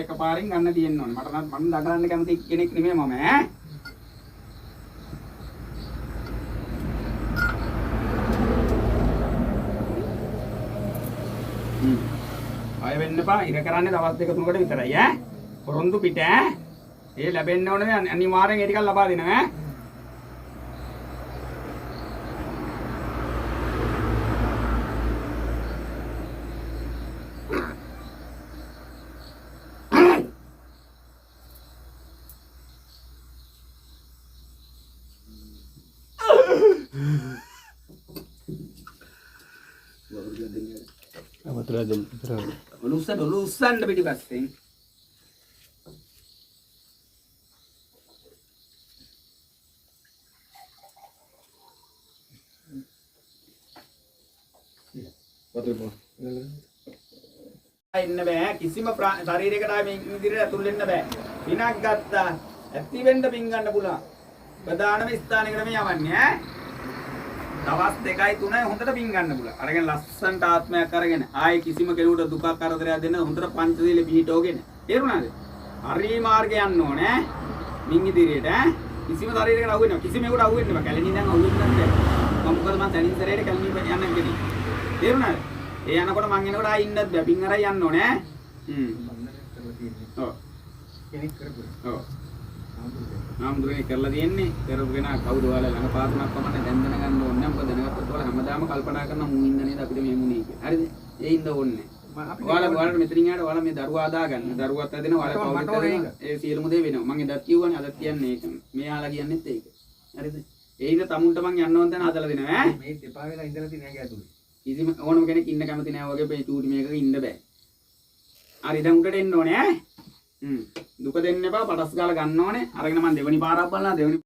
එකපාරින් ගන්න තියෙන්න ඕනේ. මට නම් මම දඟලන්න කැමති කෙනෙක් නෙමෙයි මම ඈ. අය වෙන්න එපා. ඉර කරන්නේ දවස් දෙක තුනකට විතරයි ඈ. පොරොන්දු පිට ඈ. ඒ ලැබෙන්න ඕනේ අනිවාර්යෙන් ඒ ටිකක් ලබා දෙනවා ඈ. Lulusan lebih dibasing. ඉන්න බෑ කිසිම ශරීරයකට ආයේ මේ ඉදිරියට ඇතුල් වෙන්න බෑ. පිනක් ගත්තා. ඇති වෙන්න පින් ගන්න පුළුවන්. ප්‍රධානම ස්ථානයකට මේ යවන්නේ ඈ. දවස් 2යි 3යි හොඳට පින් ගන්න පුළුවන්. අරගෙන ලස්සන්ට ආත්මයක් අරගෙන ආයේ කිසිම කෙනෙකුට දුකක් කරදරයක් දෙන්න හොඳට පංචශීල පිහිටවගෙන. තේරුණාද? හරි මාර්ගය යන්න ඕනේ ඈ. මින් ඉදිරියට ඈ. කිසිම ශරීරයකට අහු වෙනවා. කිසිමෙකුට අහු වෙන්න බෑ. කැලණි දැන් අහු වෙන්නේ නැහැ. මම මොකද මම තනින් සැරේට කැලණි යන්න ගෙදී. තේරුණාද? ඒ යනකොට මං එනකොට ආයි ඉන්නත් බෑ. පින් අරයි යන්න ඕනේ ඈ. ඔව්. කෙනෙක් කරපු. ඔව්. ආම්දුරේ කරලා තියෙන්නේ. කරපු කෙනා කවුද ඔයාලා ළඟ පාරණක් පමණ දැන් දැනගන්න ඕනේ. මොකද දැනගත්තොත් ඔයාලා හැමදාම කල්පනා කරන මූ ඉන්න නේද අපිට මේ මුනේ කියලා. හරිද? ඒ ඉන්න ඕනේ. ඔයාලා මෙතනින් යාට ඔයාලා මේ දරුවා හදාගන්න. දරුවත් හදෙන ඔයාලා පවුලට දෙන ඒ සියලුම දේ වෙනවා. මං එදත් කිව්වනේ අදත් කියන්නේ ඒක. මෙයාලා කියන්නේත් ඒක. හරිද? ඒ ඉන්න තමුන්ට මං යන්න ඕන තැන හදලා දෙනවා ඈ. මේ දෙපා වෙලා ඉඳලා තියෙන ඇගේ ඇතුලේ. කිසිම ඕනම කෙනෙක් ඉන්න කැමති නෑ වගේ මේ චූටි මේකක ඉන්න බෑ. හරි දැන් උඩට එන්න ඕනේ ඈ. දුක දෙන්න එපා පටස් ගාලා ගන්න ඕනේ. අරගෙන මම දෙවනි පාරක් බලනවා දෙවනි